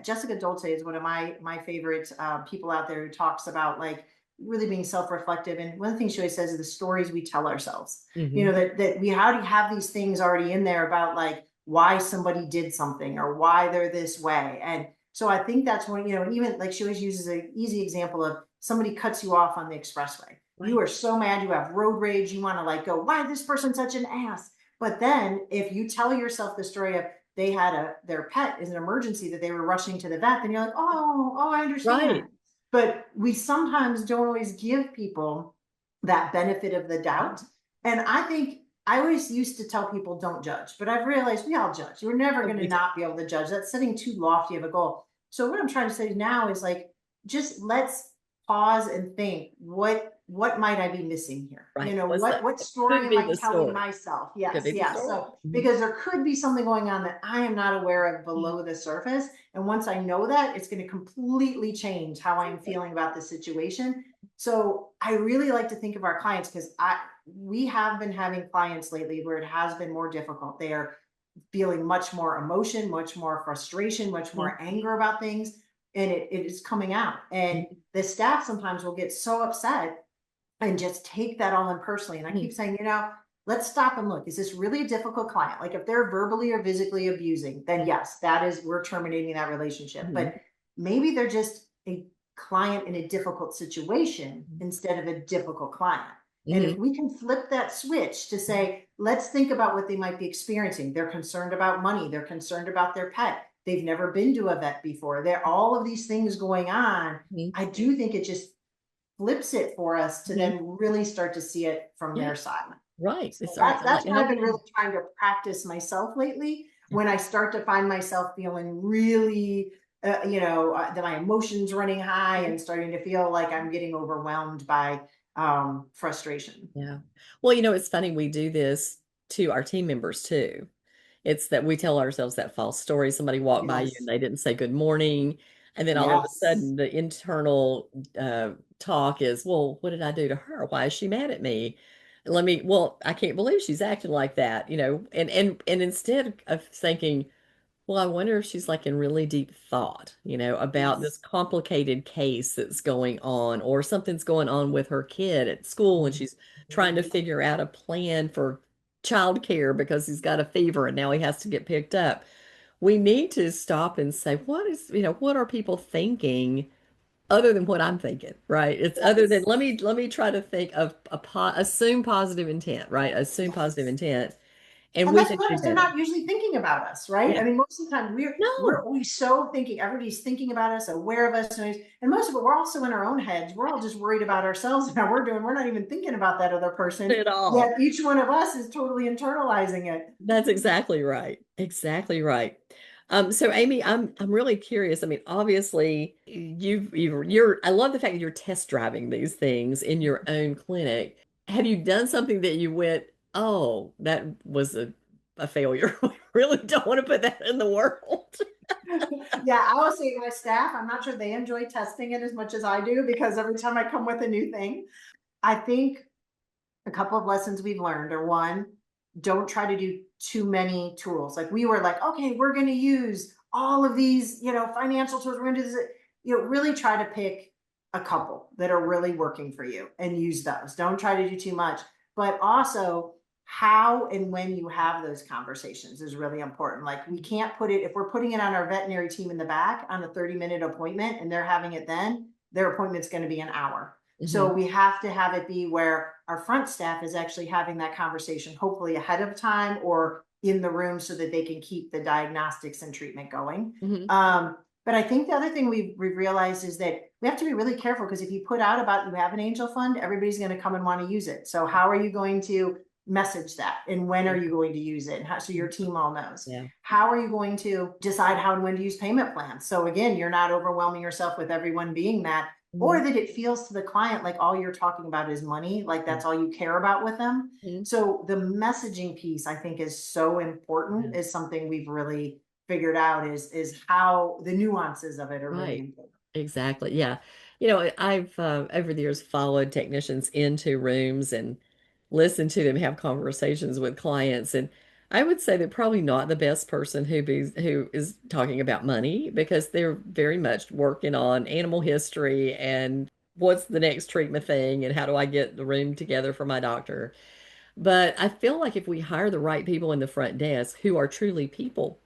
Jessica Dolce is one of my favorite people out there who talks about like really being self-reflective. And one of the things she always says is the stories we tell ourselves. You Hmm. know, that we already have these things already in there about like why somebody did something or why they're this way. And so I think that's when, you know, even like she always uses an easy example of somebody cuts you off on the expressway. You Right. are so mad, you have road rage, you want to like go, why is this person such an ass? But then if you tell yourself the story of they had their pet is an emergency that they were rushing to the vet, then you're like, oh, I understand. Right. But we sometimes don't always give people that benefit of the doubt. And I think I always used to tell people don't judge, but I've realized we all judge. You're never Oh, going to we do. not be able to judge. That's setting too lofty of a goal. So what I'm trying to say now is like, just let's pause and think, what might I be missing here? You Right. know, What's that? what It story could am be I the telling story. myself? Could Yes, be the yeah. story. So Mhm. because there could be something going on that I am not aware of Yeah. below the surface. And once I know that, it's going to completely change how I'm Exactly. feeling about the situation. So I really like to think of our clients because I we have been having clients lately where it has been more difficult. They are feeling much more emotion, much more frustration, much Mhm. more anger about things, and it is coming out. And Mhm. the staff sometimes will get so upset and just take that all in personally. And I Mhm. keep saying, you know, let's stop and look. Is this really a difficult client? Like if they're verbally or physically abusing, then yes, that is we're terminating that relationship. Mhm. But maybe they're just a client in a difficult situation instead of a difficult client. And if Mhm. we can flip that switch to say, let's think about what they might be experiencing. They're concerned about money, they're concerned about their pet. They've never been to a vet before. There are all of these things going on. Mhm. I do think it just flips it for us to Mhm. then really start to see it from Yeah. their side. Right. So It's all right. that's Like what I've been helping. really trying to practice myself lately. Yeah. When I start to find myself feeling really, that my emotions running high and starting to feel like I'm getting overwhelmed by frustration. Yeah. Well, it's funny. We do this to our team members too. It's that we tell ourselves that false story. Somebody walked by you and Yes. they didn't say good morning. And then all of a Yes. sudden, the internal talk is, well, what did I do to her? Why is she mad at me? I can't believe she's acting like that, and instead of thinking, well, I wonder if she's like in really deep thought, about this Yes. complicated case that's going on, or something's going on with her kid at school and she's trying to figure out a plan for childcare because he's got a fever and now he has to get picked up. We need to stop and say, what are people thinking other than what I'm thinking, right? It's other than Yes. let me try to think of assume positive intent, right? Assume positive Yes. intent and And we let's can be do honest, they're better. not usually thinking about us, right? Yeah. I mean, most of the time we're No. always so thinking, everybody's thinking about us, aware of us, and most of it, we're also in our own heads. We're all just worried about ourselves and how we're doing. We're not even thinking about that other person. At all. Yet each one of us is totally internalizing it. That's exactly right. Exactly right. So Amy, I'm really curious. I mean, obviously, you're. I love the fact that you're test driving these things in your own clinic. Have you done something that you went, oh, that was a failure? We really don't want to put that in the world. Yeah, I will say my staff, I'm not sure they enjoy testing it as much as I do because every time I come with a new thing, I think a couple of lessons we've learned are one, don't try to do too many tools. Like we were like, okay, we're going to use all of these, financial tools. We're going to do this. Really try to pick a couple that are really working for you and use those. Don't try to do too much. But also, how and when you have those conversations is really important. Like we can't put it, if we're putting it on our veterinary team in the back on a 30-minute appointment and they're having it then, their appointment's going to be an hour. Hmm. So we have to have it be where our front staff is actually having that conversation, hopefully ahead of time or in the room so that they can keep the diagnostics and treatment going. Hmm. But I think the other thing we've realized is that we have to be really careful because if you put out about you have an angel fund, everybody's going to come and want to use it. So how are you going to message that and when are you going to use it and how, so your team all knows? Yeah. How are you going to decide how and when to use payment plans? So again, you're not overwhelming yourself with everyone being that, Hmm. or that it feels to the client like all you're talking about is money, like that's all you care about with them. Hmm. So the messaging piece I think is so Yeah. important, is something we've really figured out is how the nuances of it are really Right. important. Exactly. Yeah. I've over the years followed technicians into rooms and listened to them have conversations with clients. And I would say they're probably not the best person who is talking about money because they're very much working on animal history and what's the next treatment thing and how do I get the room together for my doctor. But I feel like if we hire the right people in the front desk who are truly people,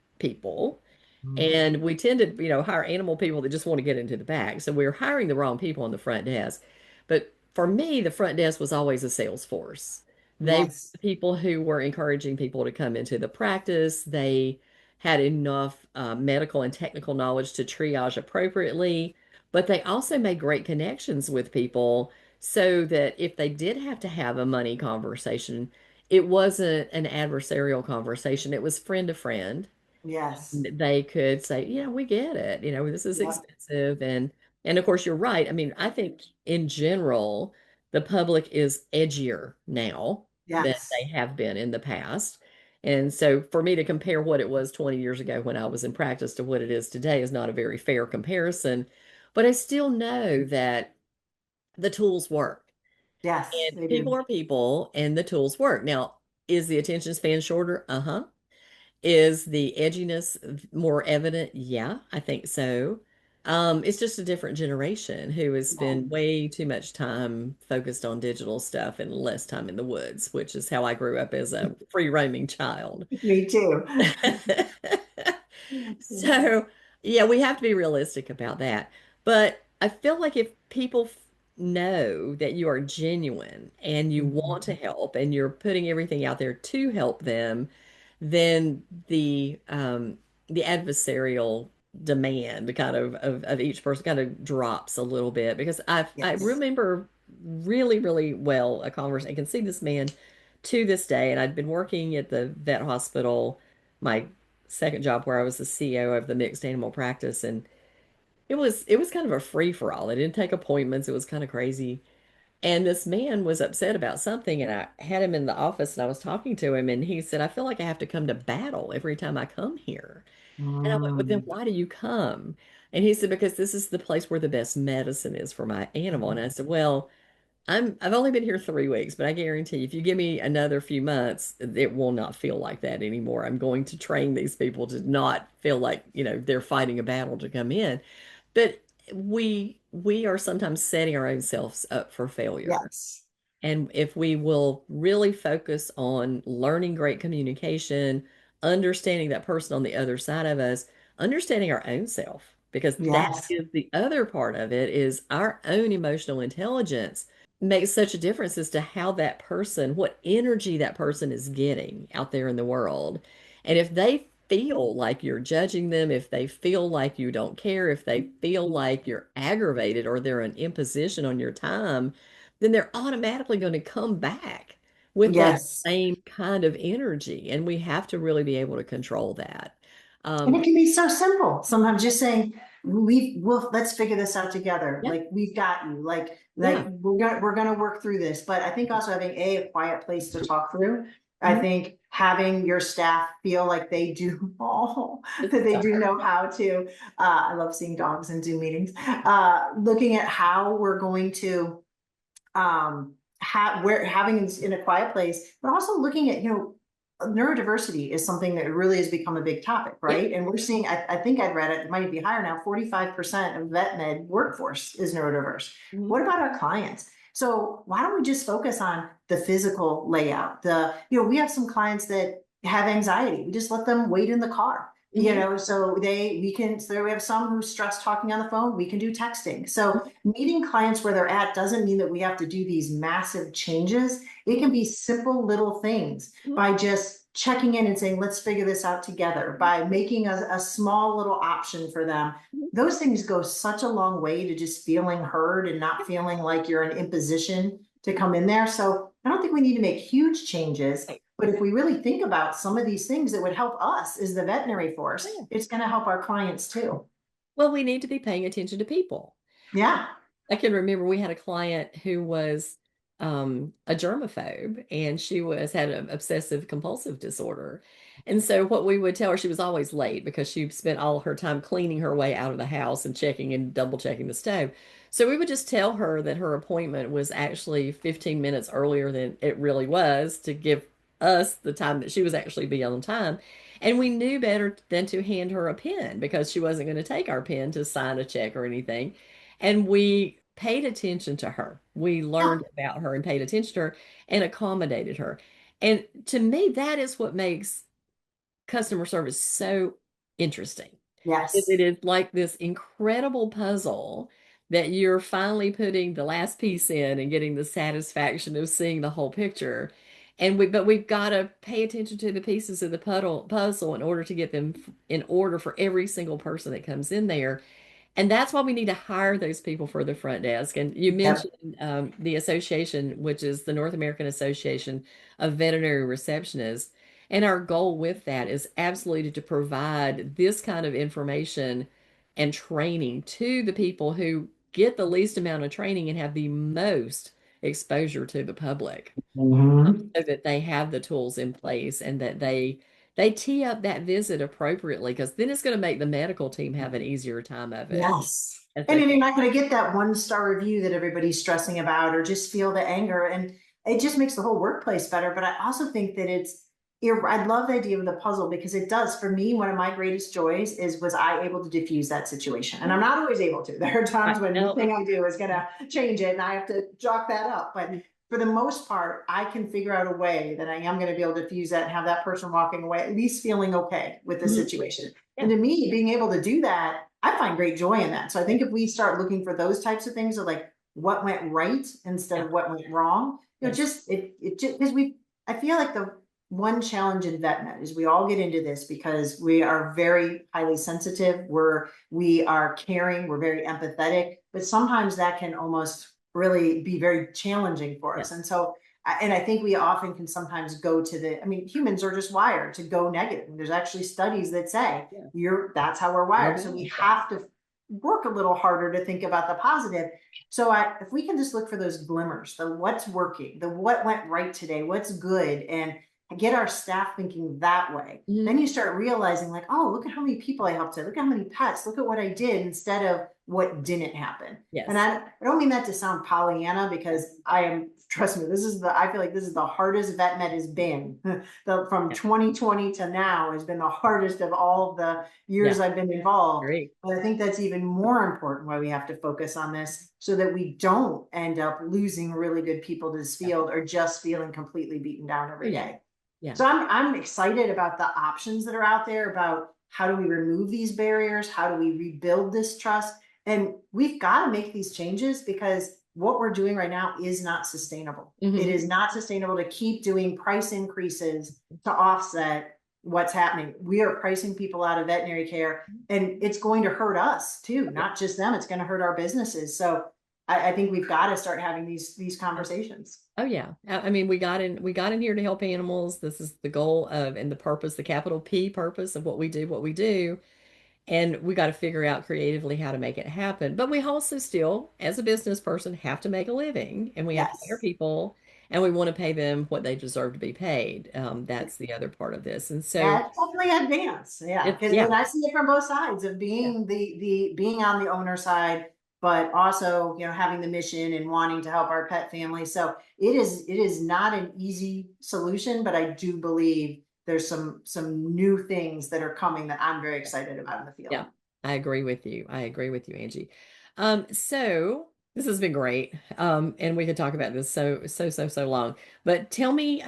Mm. and we tend to, hire animal people that just want to get into the back. So we're hiring the wrong people on the front desk. But for me, the front desk was always a sales force. They were Yes, the people who were encouraging people to come into the practice. They had enough medical and technical knowledge to triage appropriately, but they also made great connections with people so that if they did have to have a money conversation, it wasn't an adversarial conversation. It was friend to friend. yes, They could say, yeah, we get it. This is yep, expensive. And of course you're right. I mean, I think in general, the public is edgier now than yes, they have been in the past. And so for me to compare what it was 20 years ago when I was in practice to what it is today is not a very fair comparison. But I still know that the tools work. yes, And they people do. are people and the tools work. Now, is the attention span shorter? Uh-huh. Is the edginess more evident? Yeah, I think so. It's just a different generation who has spent Yes. way too much time focused on digital stuff and less time in the woods, which is how I grew up as a free roaming child. Me too. So, yeah, we have to be realistic about that. But I feel like if people know that you are genuine and you want to Mhm. help and you're putting everything out there to help them, then the adversarial demand kind of each person kind of drops a little bit because I Yes. remember really, really well a conversation. I can see this man to this day, and I'd been working at the vet hospital, my second job where I was the CEO of the mixed animal practice, and it was kind of a free for all. They didn't take appointments. It was kind of crazy. And this man was upset about something, and I had him in the office and I was talking to him, and he said, I feel like I have to come to battle every time I come here. And I went, well, then Mm. why do you come? And he said, because this is the place where the best medicine is for my animal. And I said, well, I've only been here 3 weeks, but I guarantee if you give me another few months, it will not feel like that anymore. I'm going to train these people to not feel like, they're fighting a battle to come in. But we are sometimes setting our own selves up for failure. Yes. And if we will really focus on learning great communication, understanding that person on the other side of us, understanding our own self, because that Yes. is the other part of it is our own emotional intelligence makes such a difference as to how that person, what energy that person is getting out there in the world. And if they feel like you're judging them, if they feel like you don't care, if they feel like you're aggravated or they're an imposition on your time, then they're automatically going to come back with that Yes. same kind of energy. And we have to really be able to control that. And Um, it can be so simple. Sometimes just saying, we'll let's figure this out together. yeah, Like we've got you. Like yeah. we're gonna work through this. But I think also having a quiet place to talk through. I Mhm. think having your staff feel like they do that they do know how to. I love seeing dogs in Zoom meetings. Looking at how we're going to we're having in a quiet place, but also looking at, neurodiversity is something that really has become a big topic, Yeah. right? And we're seeing, I think I'd read it, it might be higher now, 45% of vet med workforce is neurodiverse. Mhm. What about our clients? So why don't we just focus on the physical layout? We have some clients that have anxiety. We just let them wait in the car. Mhm. So we have some who stress talking on the phone. We can do texting. So meeting clients where they're at doesn't mean that we have to do these massive changes. It can be simple little things Mhm. by just checking in and saying, let's figure this out together, by making a small little option for them. Mhm. Those things go such a long way to just feeling heard and not feeling like you're an imposition to come in there. So I don't think we need to make huge changes. Right. But if we really think about some of these things that would help us as the veterinary force, Yeah. it's going to help our clients too. Well, we need to be paying attention to people. Yeah. I can remember we had a client who was a germaphobe and she had an obsessive compulsive disorder. And so what we would tell her, she was always late because she spent all her time cleaning her way out of the house and checking and double checking the stove. So we would just tell her that her appointment was actually 15 minutes earlier than it really was to give us the time that she was actually be on time. And we knew better than to hand her a pen because she wasn't going to take our pen to sign a check or anything. And we paid attention to her. We Yeah. learned about her and paid attention to her and accommodated her. And to me, that is what makes customer service so interesting. Yes. It is like this incredible puzzle that you're finally putting the last piece in and getting the satisfaction of seeing the whole picture. But we've got to pay attention to the pieces of the puzzle in order to get them in order for every single person that comes in there. And that's why we need to hire those people for the front desk. And you Yep. mentioned the association, which is the North American Association of Veterinary Receptionists. And our goal with that is absolutely to provide this kind of information and training to the people who get the least amount of training and have the most exposure to the public, Mhm. so that they have the tools in place and that they tee up that visit appropriately, because then it's going to make the medical team have an easier time of it Yes. as And they then you're not going to get that 1-star review that everybody's stressing about or just feel the anger. And it just makes the whole workplace better. But I also think that I love the idea of the puzzle because it does. For me, one of my greatest joys was I able to diffuse that situation? And I'm not always able to. There are right times when now. nothing I do is going to change it and I have to chalk that up. But for the most part, I can figure out a way that I am going to be able to diffuse that and have that person walking away at least feeling okay with the Mhm. situation. And Yeah. to me, being able to do that, I find great joy in that. So I think if we start looking for those types of things, of like what went right instead Yeah. of what went wrong, Yes. just it just because I feel like the one challenge in vet med is we all get into this because we are very highly sensitive. We are caring, we're very empathetic, but sometimes that can almost really be very challenging for Yeah. us. And so and I think we often can sometimes go to I mean, humans are just wired to go negative. There's actually studies that say Yeah. that's how we're We're wired. So we balanced. have to work a little harder to think about the positive. So if we can just look for those glimmers, the what's working, the what went right today, what's good, and get our staff thinking that way, then Mhm. you start realizing like, oh, look at how many people I helped today. Look at how many pets. Look at what I did instead of what didn't happen. And Yes. I don't mean that to sound Pollyanna because trust me, I feel like this is the hardest vet med has been. From Yeah. 2020 to now has been the hardest of all the Yeah. years I've been involved. Great. But I think that's even more important why we have to focus on this so that we don't end up losing really good people to this Yeah. field or just feeling completely beaten down Oh, every yeah. day. Yeah. So I'm excited about the options that are out there about how do we remove these barriers? How do we rebuild this trust? And we've got to make these changes because what we're doing right now is not sustainable. It Hmm. is not sustainable to keep doing price increases to offset what's happening. We are pricing people out of veterinary care and it's going to hurt us too, Yeah. not just them. It's going to hurt our businesses. So I think we've got to start having these conversations. Oh yeah. I mean, we got in here to help animals. This is the goal of and the purpose, the capital P purpose of what we do. And we got to figure out creatively how to make it happen. But we also still, as a business person, have to make a living and we have to hire Yes. people and we want to pay them what they deserve to be paid. That's the other part of this. And so Yeah, it's definitely advanced. Yeah, it's, because yeah, I see it from both sides of yeah, being the being on the owner side, but also having the mission and wanting to help our pet family. So it is not an easy solution, but I do believe there's some new things that are coming that I'm very excited about in the yeah. field. I agree with you. I agree with you, Angie. So this has been great. And we could talk about this so long. But tell me,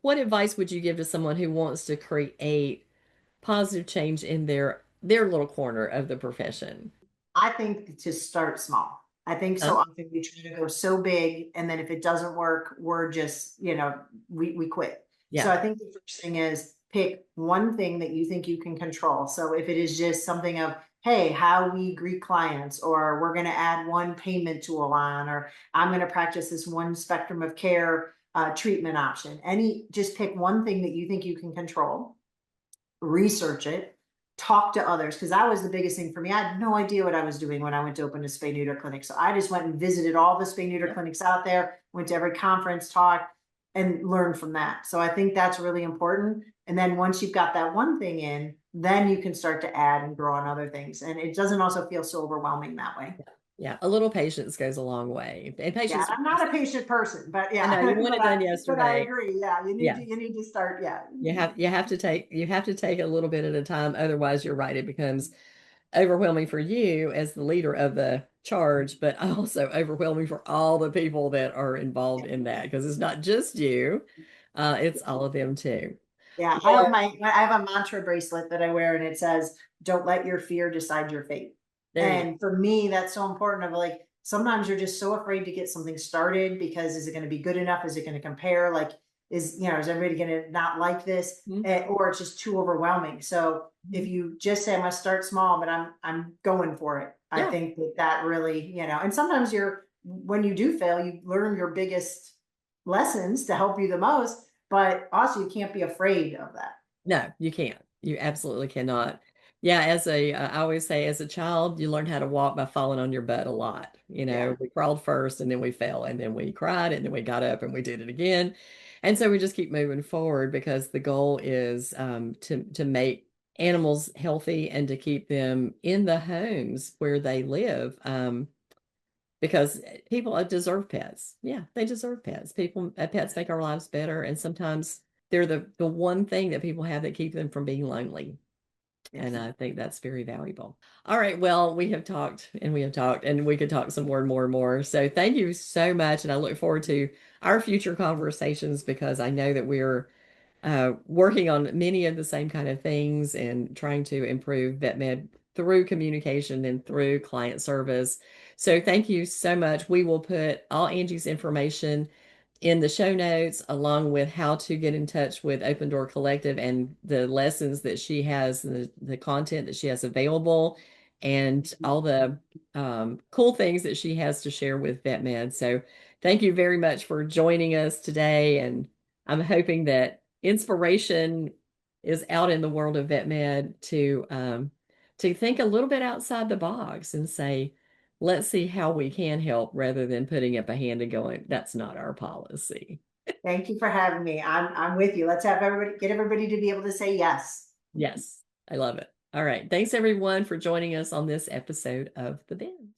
what advice would you give to someone who wants to create positive change in their little corner of the profession? I think to start small. I think so Huh? often we try to go so big, and then if it doesn't work, we're just, we quit. So Yeah. I think the first thing is pick one thing that you think you can control. So if it is just something of, hey, how we greet clients, or we're going to add one payment tool on, or I'm going to practice this one spectrum of care treatment option. Just pick one thing that you think you can control, research it, talk to others, because that was the biggest thing for me. I had no idea what I was doing when I went to open a spay neuter clinic. So I just went and visited all the spay neuter Yeah. clinics out there, went to every conference, talked, and learned from that. So I think that's really important. And then once you've got that one thing in, then you can start to add and grow on other things. And it doesn't also feel so overwhelming that way. Yeah, a little patience goes a long way. And Yeah, patience, I'm not a patient person, but I know yeah, you want it done but I yesterday. agree. Yeah, Yeah. you need to start. Yeah, You have to take a little bit at a time. Otherwise, you're right, it becomes overwhelming for you as the leader of the charge, but also overwhelming for all the people that are involved in that because it's not just you, it's all of them too. yeah. Well, I have a mantra bracelet that I wear, and it says, "Don't let your fear decide your fate." there you And for me, that's so important. Of like, sometimes you're just so afraid to get something started because is it going to be good enough? Is it going to compare? Like, is everybody going to not like this? go. Or it's just too overwhelming. So if Mhm. you just say, "I'm going to start small, but I'm going for it," I Yeah. think that that really, and sometimes when you do fail, you learn your biggest lessons to help you the most, but also you can't be afraid of that. No, you can't. You absolutely cannot. Yeah, I always say, as a child, you learn how to walk by falling on your butt a lot. You know, Yeah. we crawled first and then we fell and then we cried and then we got up and we did it again. And so we just keep moving forward because the goal is to make animals healthy and to keep them in the homes where they live. Because people deserve pets. Yeah, they deserve pets. Pets make our lives better, and sometimes they're the one thing that people have that keep them from being lonely. And Yes. I think that's very valuable. All right, well, we have talked and we have talked, and we could talk some more and more and more. So thank you so much, and I look forward to our future conversations because I know that we're working on many of the same kind of things and trying to improve vet med through communication and through client service. So thank you so much. We will put all Angie's information in the show notes, along with how to get in touch with Open Door Collective and the lessons that she has, the content that she has available, and all the cool things that she has to share with VetMed. So thank you very much for joining us today. And I'm hoping that inspiration is out in the world of VetMed to think a little bit outside the box and say, let's see how we can help rather than putting up a hand and going, that's not our policy. Thank you for having me. I'm with you. Let's have everybody get everybody to be able to say yes. Yes, I love it. All right. Thanks everyone for joining us on this episode of The Bin.